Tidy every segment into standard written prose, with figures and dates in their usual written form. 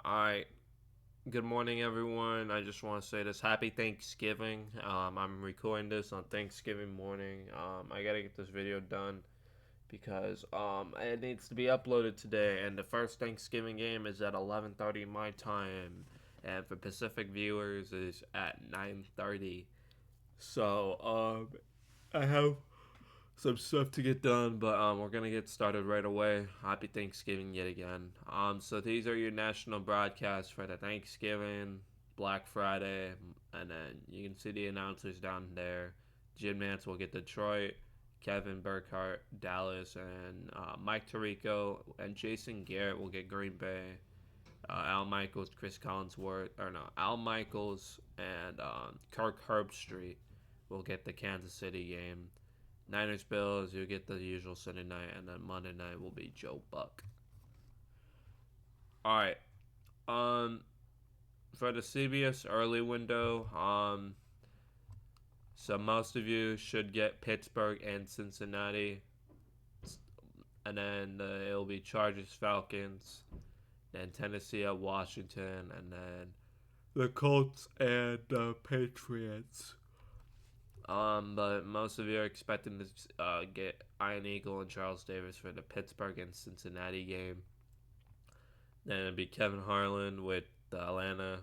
Alright, good morning everyone. I just want to say this happy Thanksgiving. I'm recording this on Thanksgiving morning. I gotta get this video done because it needs to be uploaded today. And the first Thanksgiving game is at 11:30 my time, and for Pacific viewers is at 9:30. So I have some stuff to get done, but we're gonna get started right away. Happy Thanksgiving yet again. So these are your national broadcasts for the Thanksgiving, Black Friday, and then you can see the announcers down there. Jim Nance will get Detroit, Kevin Burkhardt, Dallas, and Mike Tirico and Jason Garrett will get Green Bay. Al Michaels, Chris Collinsworth, or no, Al Michaels and Kirk Herbstreit will get the Kansas City game. Niners Bills, you get the usual Sunday night, and then Monday night will be Joe Buck. All right. Um, for the CBS early window, so most of you should get Pittsburgh and Cincinnati, and then it'll be Chargers, Falcons, then Tennessee at Washington, and then the Colts and the Patriots. But most of you are expecting to get Iron Eagle and Charles Davis for the Pittsburgh and Cincinnati game. Then it'd be Kevin Harlan with the Atlanta,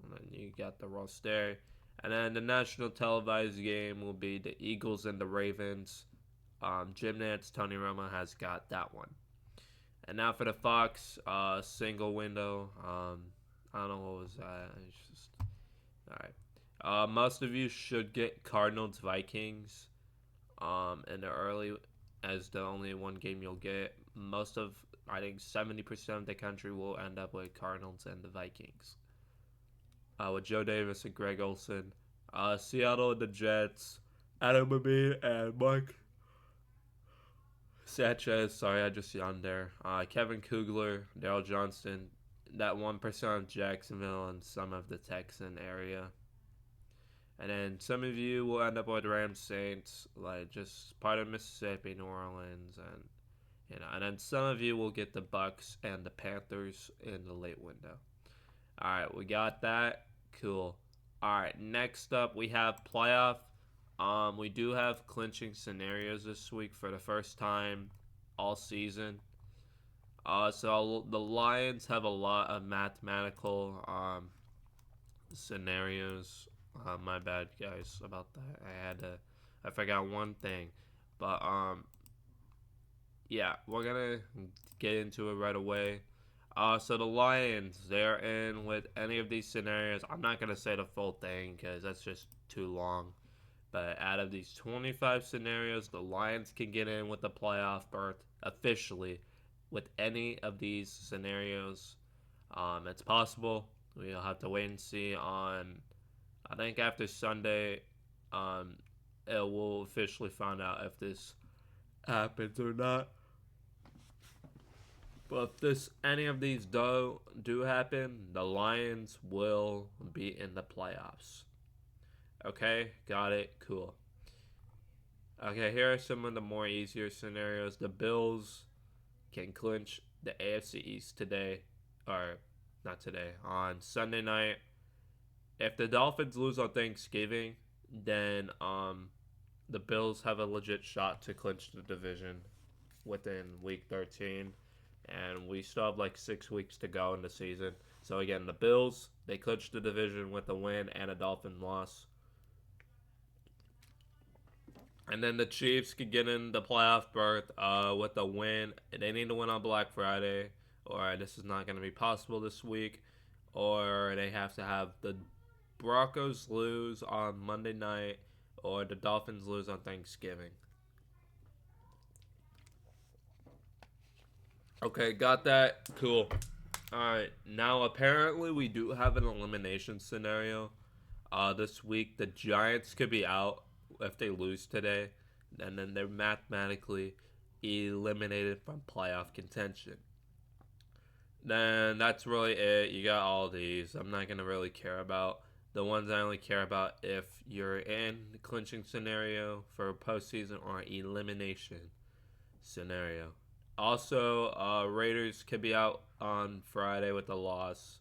and then you got the Ross there. And then the national televised game will be the Eagles and the Ravens. Jim Nance, Tony Romo has got that one. And now for the Fox single window. I don't know what was that. It's just all right. Most of you should get Cardinals Vikings in the early as the only one game you'll get. Most of I think 70% of the country will end up with Cardinals and the Vikings. With Joe Davis and Greg Olson. Seattle and the Jets. Adam Amin and Mike Sanchez. Sorry, I just yawned there. Kevin Kugler, Daryl Johnston. That 1% of Jacksonville and some of the Texan area. And then some of you will end up with Rams Saints, like just part of Mississippi, New Orleans, and then some of you will get the Bucks and the Panthers in the late window. All right, we got that. Cool. All right, next up we have playoff. We do have clinching scenarios this week for the first time all season. So the Lions have a lot of mathematical scenarios. My bad, guys, about that. I forgot one thing, but yeah, we're gonna get into it right away. So the Lions, they're in with any of these scenarios. I'm not gonna say the full thing because that's just too long. But out of these 25 scenarios, the Lions can get in with the playoff berth officially with any of these scenarios. It's possible. We'll have to wait and see on. I think after Sunday, um, it will officially find out if this happens or not. But if any of these do happen, the Lions will be in the playoffs. Okay, got it. Cool. Okay, here are some of the more easier scenarios. The Bills can clinch the AFC East today, or not today, on Sunday night. If the Dolphins lose on Thanksgiving, then the Bills have a legit shot to clinch the division within week 13, and we still have like 6 weeks to go in the season. So again, the Bills, they clinched the division with a win and a Dolphin loss. And then the Chiefs could get in the playoff berth with a win. They need to win on Black Friday, or this is not going to be possible this week, or they have to have the Broncos lose on Monday night, or the Dolphins lose on Thanksgiving. Okay, got that. Cool. Alright, now apparently we do have an elimination scenario. This week, the Giants could be out if they lose today, and then they're mathematically eliminated from playoff contention. Then that's really it. You got all these. I'm not gonna really care about the ones I only care about if you're in the clinching scenario for a postseason or elimination scenario. Also, Raiders could be out on Friday with a loss.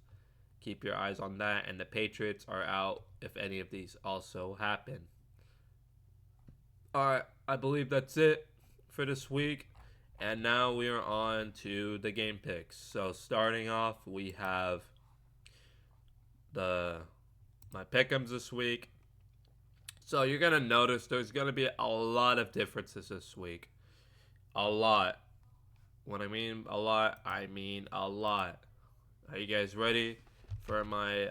Keep your eyes on that. And the Patriots are out if any of these also happen. Alright, I believe that's it for this week. And now we are on to the game picks. So starting off, we have my pickems this week. So you're gonna notice there's gonna be a lot of differences this week. A lot. When I mean a lot. Are you guys ready for my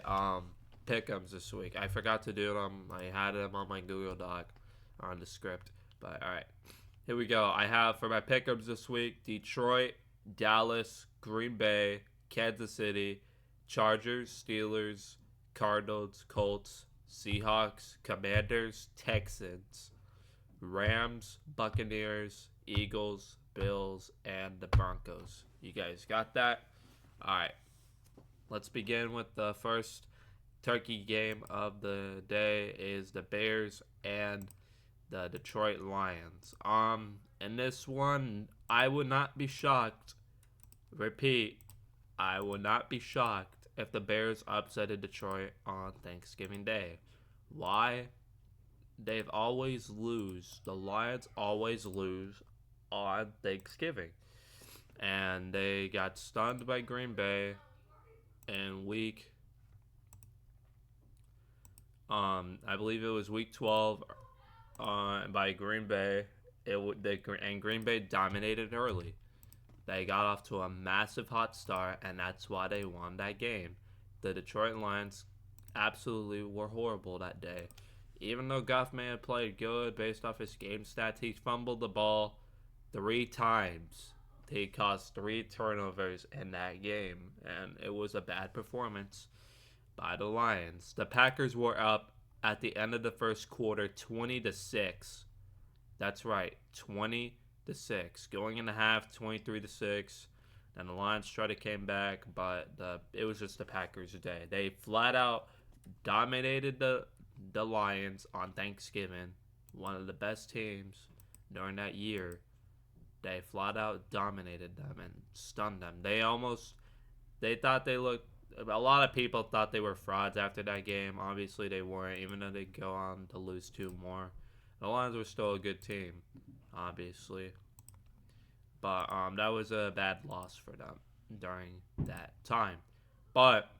pickems this week? I forgot to do them. I had them on my Google Doc on the script. But alright. Here we go. I have for my pickups this week Detroit, Dallas, Green Bay, Kansas City, Chargers, Steelers, Cardinals, Colts, Seahawks, Commanders, Texans, Rams, Buccaneers, Eagles, Bills, and the Broncos. You guys got that? Alright. Let's begin with the first turkey game of the day is the Bears and the Detroit Lions. In this one, I would not be shocked. Repeat, I would not be shocked if the Bears upsetted Detroit on Thanksgiving Day. Why? They've always lose. The Lions always lose on Thanksgiving. And they got stunned by Green Bay in I believe it was week 12 by Green Bay. And Green Bay dominated early. They got off to a massive hot start, and that's why they won that game. The Detroit Lions absolutely were horrible that day. Even though Goff may have played good based off his game stats, he fumbled the ball 3 times. He caused 3 turnovers in that game, and it was a bad performance by the Lions. The Packers were up at the end of the first quarter 20-6. That's right, 20-6. Going in the half, 23-6. Then the Lions tried to came back, but it was just the Packers' day. They flat out dominated the Lions on Thanksgiving, one of the best teams during that year. They flat out dominated them and stunned them. They thought they looked. A lot of people thought they were frauds after that game. Obviously, they weren't, even though they go on to lose 2 more. The Lions were still a good team, obviously. But that was a bad loss for them during that time. But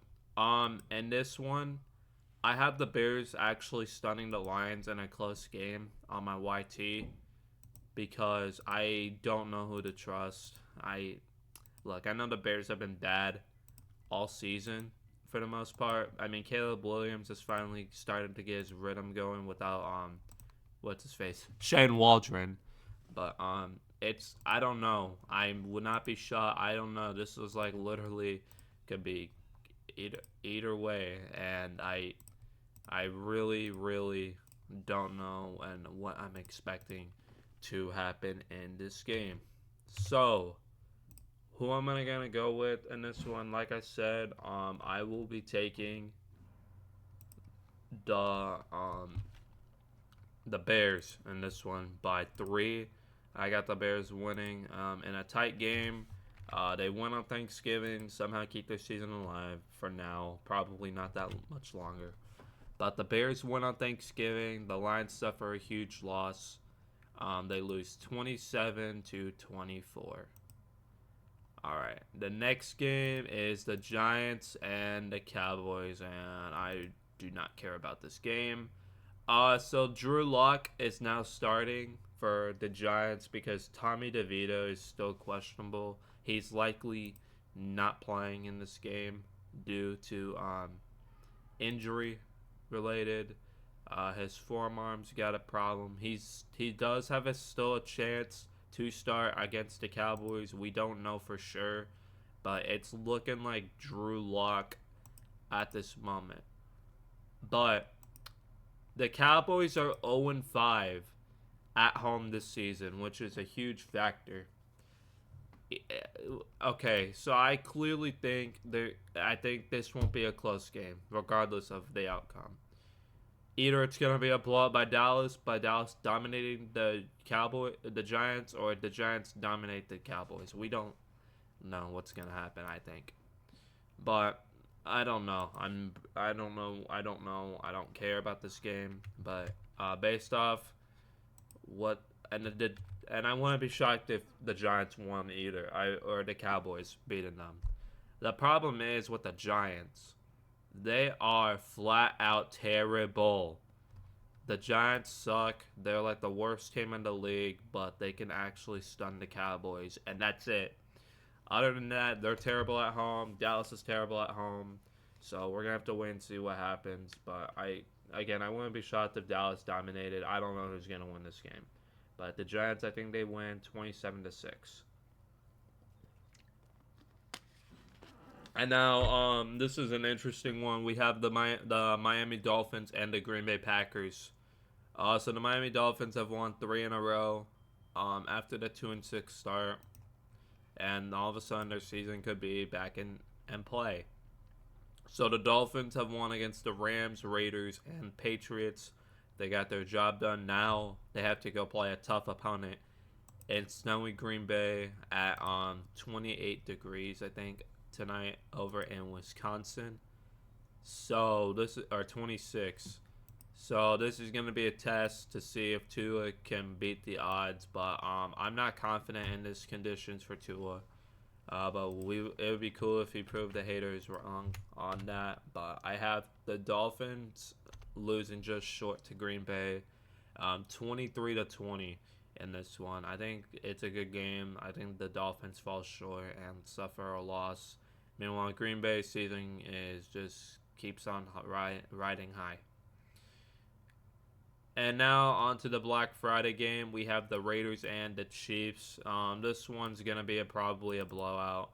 in this one, I have the Bears actually stunning the Lions in a close game on my YT because I don't know who to trust. I know the Bears have been bad all season for the most part. I mean, Caleb Williams has finally started to get his rhythm going without what's his face, Shane Waldron. But I don't know. I would not be shocked. I don't know. This was like literally could be either way, and I really don't know and what I'm expecting to happen in this game. So, who am I gonna go with in this one? Like I said, I will be taking the Bears in this one by 3. I got the Bears winning in a tight game. They won on Thanksgiving, somehow keep their season alive for now. Probably not that much longer. But the Bears won on Thanksgiving. The Lions suffer a huge loss. They lose 27-24. Alright, the next game is the Giants and the Cowboys, and I do not care about this game. So Drew Lock is now starting for the Giants because Tommy DeVito is still questionable. He's likely not playing in this game due to injury related. His forearm's got a problem. He does have still a chance to start against the Cowboys. We don't know for sure, but it's looking like Drew Lock at this moment. But the Cowboys are 0-5 at home this season, which is a huge factor. Okay, so I clearly think this won't be a close game, regardless of the outcome. Either it's gonna be a blowout by Dallas dominating the Giants, or the Giants dominate the Cowboys. We don't know what's gonna happen, I think. But I don't know. I don't know. I don't know. I don't care about this game, but based off what and it did, and I wouldn't be shocked if the Giants won either. Or the Cowboys beating them. The problem is with the Giants, they are flat out terrible. The Giants suck. They're like the worst team in the league, but they can actually stun the Cowboys, and that's it. Other than that, they're terrible at home. Dallas is terrible at home. So we're gonna have to wait and see what happens. But I wouldn't be shocked if Dallas dominated. I don't know who's gonna win this game. But the Giants, I think they win 27-6. And now, this is an interesting one. We have the Miami Dolphins and the Green Bay Packers. So the Miami Dolphins have won three in a row. After the 2-6 start, and all of a sudden their season could be back in play. So the Dolphins have won against the Rams, Raiders, and Patriots. They got their job done. Now they have to go play a tough opponent in snowy Green Bay at 28 degrees, I think, tonight over in Wisconsin. So this is or 26. So this is going to be a test to see if Tua can beat the odds, but I'm not confident in these conditions for Tua. But it would be cool if he proved the haters wrong on that. But I have the Dolphins losing just short to Green Bay, 23-20 in this one. I think it's a good game. I think the Dolphins fall short and suffer a loss. Meanwhile, Green Bay's season is just keeps on riding high. And now on to the Black Friday game. We have the Raiders and the Chiefs. This one's gonna be probably a blowout.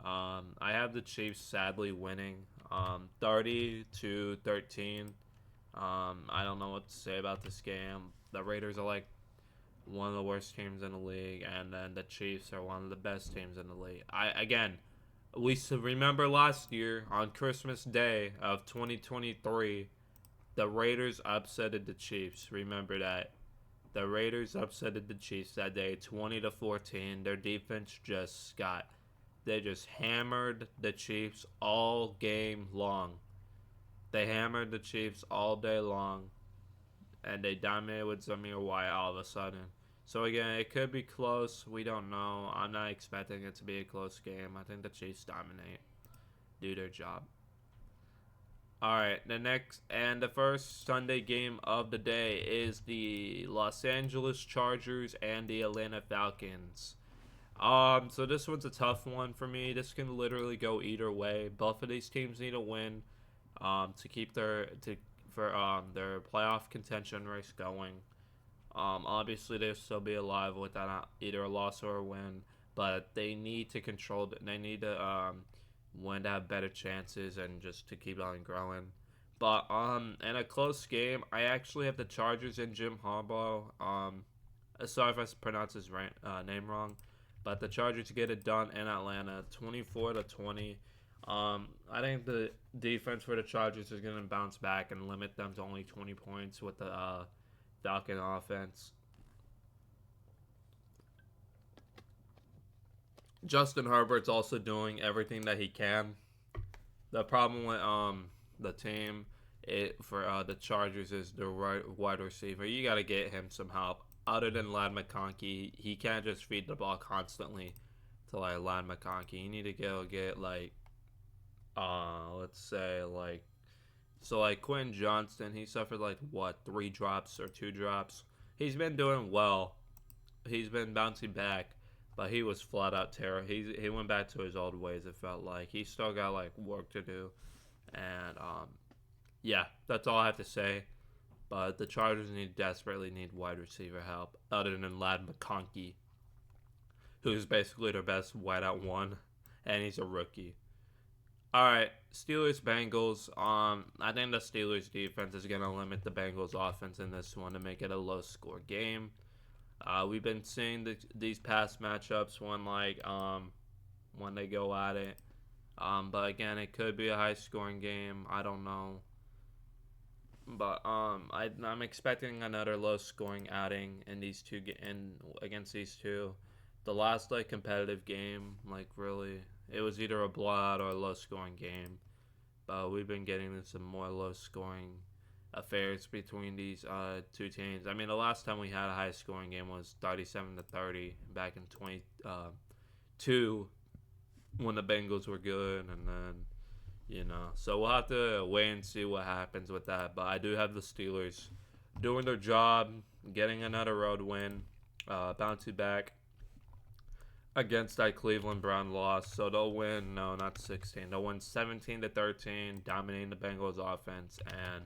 I have the Chiefs sadly winning, 30-13. I don't know what to say about this game. The Raiders are like one of the worst teams in the league, and then the Chiefs are one of the best teams in the league. We remember last year on Christmas Day of 2023. The Raiders upsetted the Chiefs. Remember that. The Raiders upsetted the Chiefs that day, 20-14. Their defense they just hammered the Chiefs all game long. They hammered the Chiefs all day long, and they dominated with Zamir White all of a sudden. So again, it could be close. We don't know. I'm not expecting it to be a close game. I think the Chiefs dominate, do their job. All right, the first Sunday game of the day is the Los Angeles Chargers and the Atlanta Falcons. So this one's a tough one for me. This can literally go either way. Both of these teams need a win, to keep their playoff contention race going. Obviously they'll still be alive without either a loss or a win, but they need to control. They need to win to have better chances and just to keep on growing. But in a close game, I actually have the Chargers and Jim Harbaugh. Sorry if I pronounce his name wrong, but the Chargers get it done in Atlanta, 24-20. I think the defense for the Chargers is going to bounce back and limit them to only 20 points with the Falcon offense. Justin Herbert's also doing everything that he can. The problem with the team for the Chargers is the wide receiver. You got to get him some help. Other than Ladd McConkey, he can't just feed the ball constantly to like Ladd McConkey. You need to go get like, let's say like Quentin Johnston. He suffered like 3 drops or 2 drops. He's been doing well. He's been bouncing back. But he was flat out terrible. He went back to his old ways, it felt like. He still got, like, work to do. And, yeah, that's all I have to say. But the Chargers desperately need wide receiver help, other than Ladd McConkey, who's basically their best wideout one, and he's a rookie. All right, Steelers-Bengals. I think the Steelers' defense is going to limit the Bengals' offense in this one to make it a low-score game. We've been seeing these past matchups when they go at it. But again, it could be a high-scoring game. I don't know. But I'm expecting another low-scoring outing in against these two. The last competitive game, really, it was either a blowout or a low-scoring game. we've been getting into some more low-scoring affairs between these two teams. I mean, the last time we had a high-scoring game was 37-30 back in 22 when the Bengals were good, and then so we'll have to wait and see what happens with that. But I do have the Steelers doing their job, getting another road win, bouncing back against that Cleveland Brown loss. So they'll win, no, not 16. They'll win 17-13, dominating the Bengals offense, and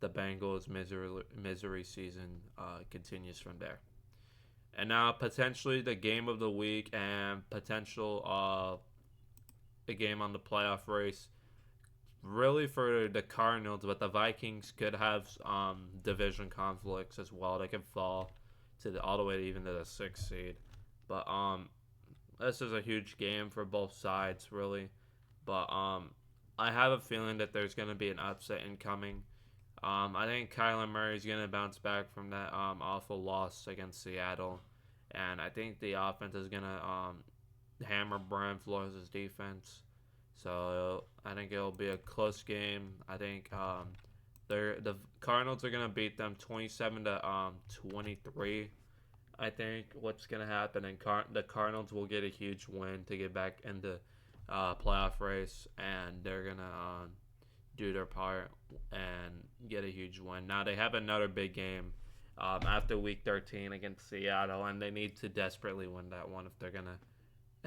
the Bengals misery season continues from there. And now potentially the game of the week and potential a game on the playoff race. Really for the Cardinals, but the Vikings could have division conflicts as well. They could fall all the way to even to the 6th seed. But this is a huge game for both sides, really. But I have a feeling that there's going to be an upset incoming. I think Kyler Murray is going to bounce back from that awful loss against Seattle. And I think the offense is going to hammer Brian Flores' defense. So I think it'll be a close game. I think the Cardinals are going to beat them 27-23. I think what's going to happen, and the Cardinals will get a huge win to get back in the playoff race, and they're going to do their part and get a huge win. Now they have another big game after Week 13 against Seattle, and they need to desperately win that one if they're going to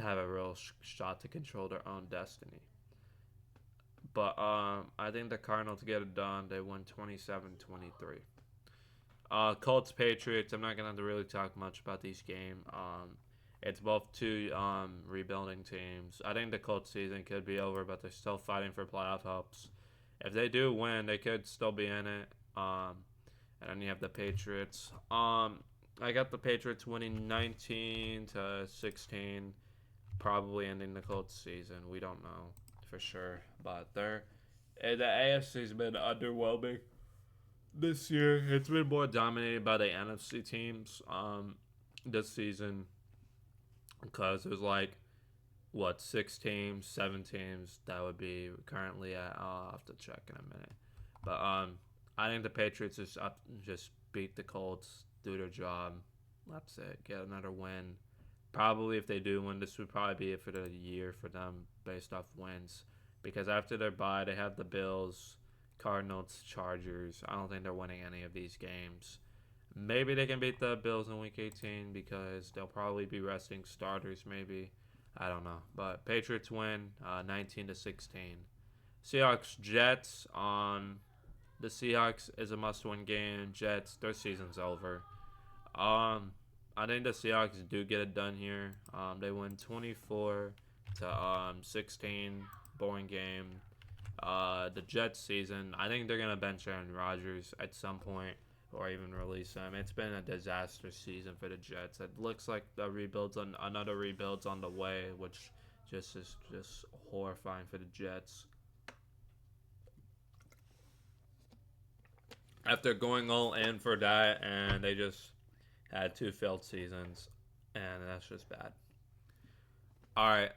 have a real shot to control their own destiny. But I think the Cardinals get it done. They win 27-23. Colts Patriots. I'm not gonna really talk much about these games. It's both two rebuilding teams. I think the Colts season could be over, but they're still fighting for playoff hopes. If they do win, they could still be in it. And then you have the Patriots. I got the Patriots winning 19-16, probably ending the Colts season. We don't know for sure, but the AFC's been underwhelming this year. It's been more dominated by the NFC teams this season, because there's 6 teams, 7 teams that would be currently at. I'll have to check in a minute, but I think the Patriots just beat the Colts, do their job. That's it. Get another win. Probably if they do win, this would probably be it for the year for them based off wins, because after their bye they have the Bills, Cardinals, Chargers. I don't think they're winning any of these games. Maybe they can beat the Bills in Week 18 because they'll probably be resting starters. Maybe, I don't know. But Patriots win 19-16. Seahawks Jets. The Seahawks is a must-win game. Jets, their season's over. I think the Seahawks do get it done here. They win 24-16. Boring game. The Jets season, I think they're going to bench Aaron Rodgers at some point or even release him. It's been a disaster season for the Jets. It looks like another rebuild's on the way, which is just horrifying for the Jets. After going all in for that, and they just had 2 failed seasons, and that's just bad. All right,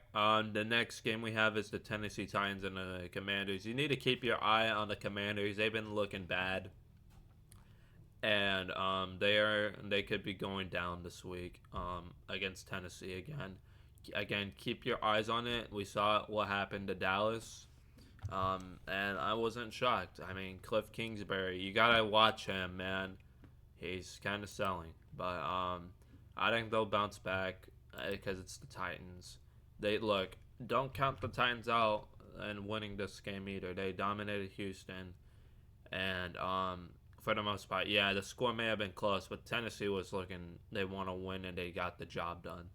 the next game we have is the Tennessee Titans and the Commanders. You need to keep your eye on the Commanders. They've been looking bad, and they could be going down this week against Tennessee again. Again, keep your eyes on it. We saw what happened to Dallas, and I wasn't shocked. I mean, Cliff Kingsbury, you gotta watch him, man. He's kind of selling, but I think they'll bounce back because it's the Titans. Don't count the Titans out in winning this game either. They dominated Houston, and for the most part, yeah, the score may have been close, but Tennessee was looking, they want to win, and they got the job done.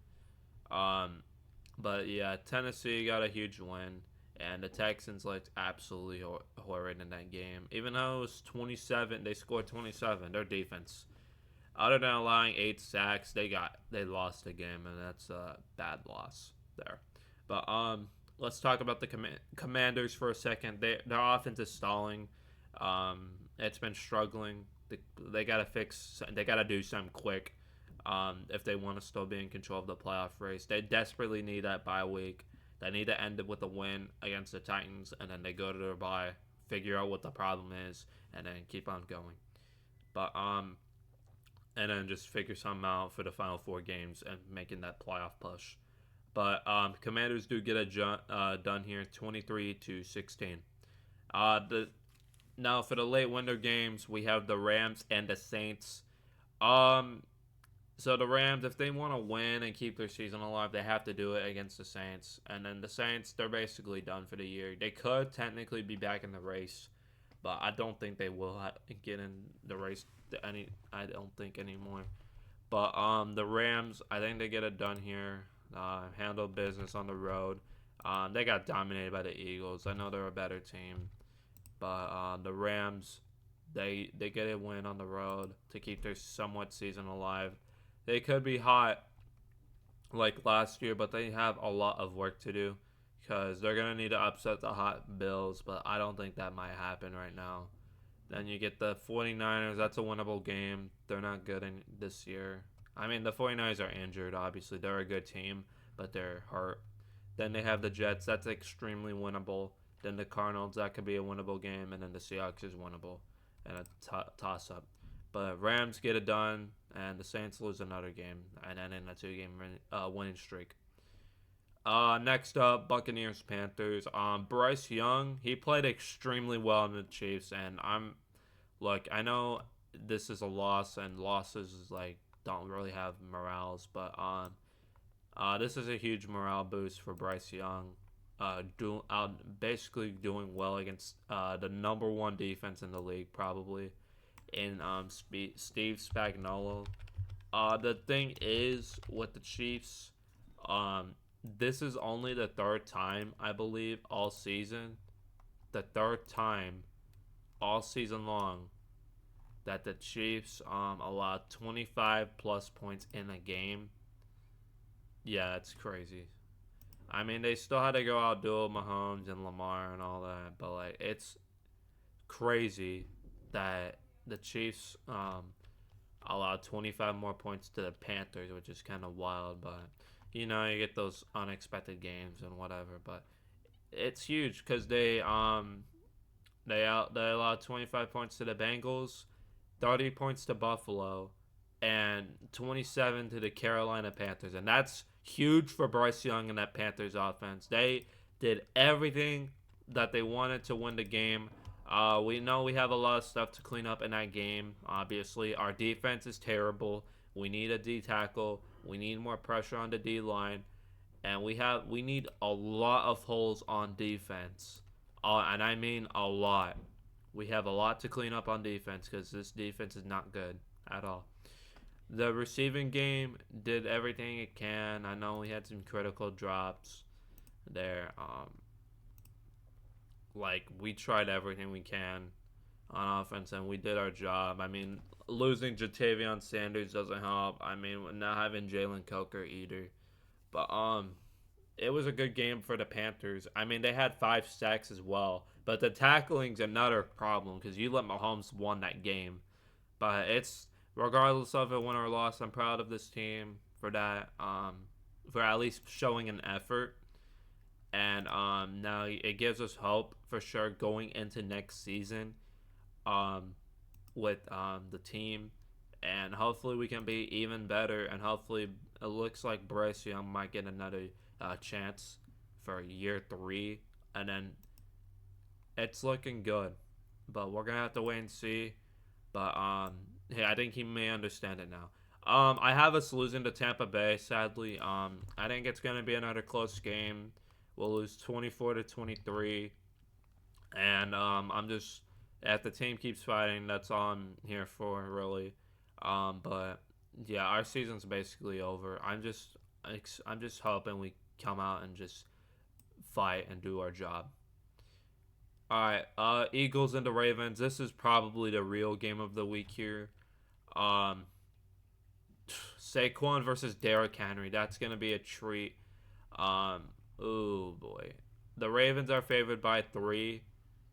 But yeah, Tennessee got a huge win, and the Texans looked absolutely horrid in that game. Even though it was 27, they scored 27. Their defense, other than allowing 8 sacks, they lost the game, and that's a bad loss there. But let's talk about the Commanders for a second. Their offense is stalling. It's been struggling. They gotta do something quick if they want to still be in control of the playoff race. They desperately need that bye week. They need to end it with a win against the Titans, and then they go to their bye, figure out what the problem is, and then keep on going. But and then just figure something out for the final 4 games and making that playoff push. But Commanders do get done here, 23-16. The Now for the late winter games, we have the Rams and the Saints. Um, so the Rams, if they want to win and keep their season alive, they have to do it against the Saints. And then the Saints, they're basically done for the year. They could technically be back in the race, but I don't think they will get in the race I don't think anymore. But the Rams, I think they get it done here. Handle business on the road. They got dominated by the Eagles. I know they're a better team, but the Rams, they get a win on the road to keep their somewhat season alive. They could be hot like last year, but they have a lot of work to do because they're going to need to upset the hot Bills, but I don't think that might happen right now. Then you get the 49ers. That's a winnable game. They're not good this year. I mean, the 49ers are injured, obviously. They're a good team, but they're hurt. Then they have the Jets. That's extremely winnable. Then the Cardinals. That could be a winnable game. And then the Seahawks is winnable and a toss-up. But Rams get it done, and the Saints lose another game, and then in a 2-game winning streak. Next up, Buccaneers Panthers. Bryce Young, he played extremely well in the Chiefs, and I know this is a loss, and losses is don't really have morales, but this is a huge morale boost for Bryce Young. Basically doing well against the number 1 defense in the league, probably, in Steve Spagnuolo. The thing is with the Chiefs, this is only the 3rd time, I believe, all season. The 3rd time all season long that the Chiefs allowed 25 plus points in a game. Yeah, it's crazy. I mean, they still had to go out duel Mahomes and Lamar and all that, but it's crazy that the Chiefs allowed 25 more points to the Panthers, which is kind of wild, but you get those unexpected games and whatever. But it's huge because they allowed 25 points to the Bengals, 30 points to Buffalo, and 27 to the Carolina Panthers, and that's huge for Bryce Young and that Panthers offense. They did everything that they wanted to win the game. We know we have a lot of stuff to clean up in that game. Obviously, our defense is terrible. We need a D tackle. We need more pressure on the D line, and we need a lot of holes on defense. And I mean a lot. We have a lot to clean up on defense because this defense is not good at all. The receiving game did everything it can. I know we had some critical drops there. We tried everything we can on offense, and we did our job. I mean, losing Jatavion Sanders doesn't help. I mean, not having Jalen Coker either. But it was a good game for the Panthers. I mean, they had 5 sacks as well. But the tackling's another problem because you let Mahomes won that game. But it's, regardless of a win or loss, I'm proud of this team for that. For at least showing an effort. And now it gives us hope for sure going into next season with the team. And hopefully we can be even better. And hopefully it looks like Bryce Young might get another chance for year 3. And then it's looking good. But we're going to have to wait and see. But hey, I think he may understand it now. I have us losing to Tampa Bay, sadly. I think it's going to be another close game. We'll lose 24-23. And I'm just, if the team keeps fighting, that's all I'm here for, really. But yeah, our season's basically over. I'm just hoping we come out and just fight and do our job. Alright, Eagles and the Ravens. This is probably the real game of the week here. Saquon versus Derrick Henry. That's going to be a treat. Oh boy. The Ravens are favored by 3.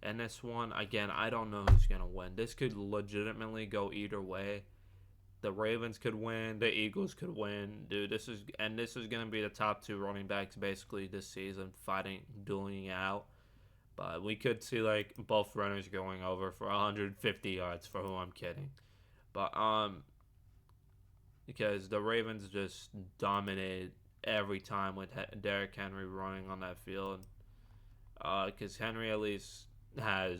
And this one, again, I don't know who's going to win. This could legitimately go either way. The Ravens could win. The Eagles could win. Dude, this is gonna be the top two running backs basically this season, fighting, dueling it out. But we could see like both runners going over for 150 yards. For who I'm kidding, but because the Ravens just dominated every time with Derrick Henry running on that field. Because Henry at least has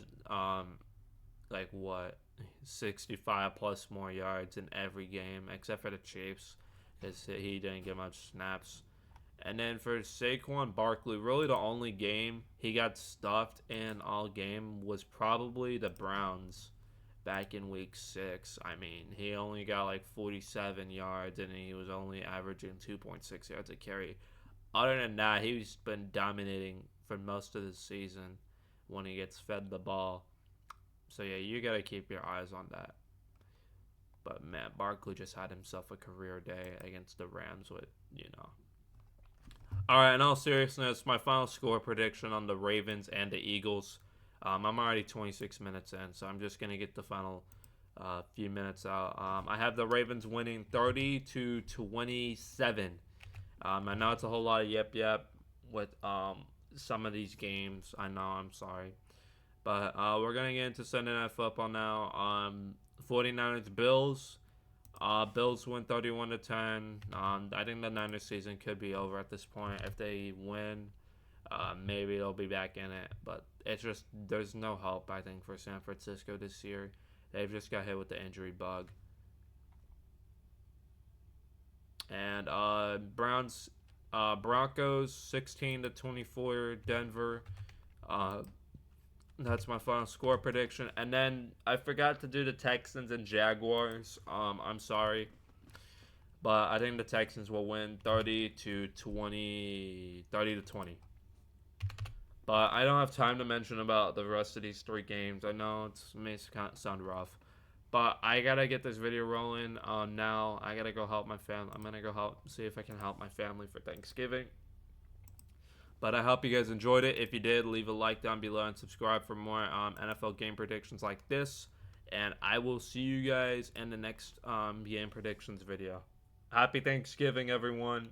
like what 65 plus more yards in every game except for the Chiefs, because he didn't get much snaps. And then for Saquon Barkley, really the only game he got stuffed in all game was probably the Browns back in week 6. I mean, he only got like 47 yards and he was only averaging 2.6 yards a carry. Other than that, he's been dominating for most of the season when he gets fed the ball. So yeah, you got to keep your eyes on that. But man, Barkley just had himself a career day against the Rams with, you know. All right, in all seriousness, my final score prediction on the Ravens and the Eagles. I'm already 26 minutes in, so I'm just going to get the final few minutes out. I have the Ravens winning 30-27. I know it's a whole lot of yep with some of these games. I know, I'm sorry. But we're going to get into Sunday Night Football now. 49ers Bills. Bills win 31-10. I think the Niners season could be over at this point. If they win, maybe they'll be back in it. But it's just, there's no hope, I think, for San Francisco this year. They've just got hit with the injury bug. And Broncos 16-24 Denver. That's my final score prediction. And then I forgot to do the Texans and Jaguars. I'm sorry. But I think the Texans will win 30-20. But I don't have time to mention about the rest of these 3 games. I know it may sound rough. But I got to get this video rolling now. I got to go help my family. I'm going to go see if I can help my family for Thanksgiving. But I hope you guys enjoyed it. If you did, leave a like down below and subscribe for more NFL game predictions like this. And I will see you guys in the next game predictions video. Happy Thanksgiving, everyone.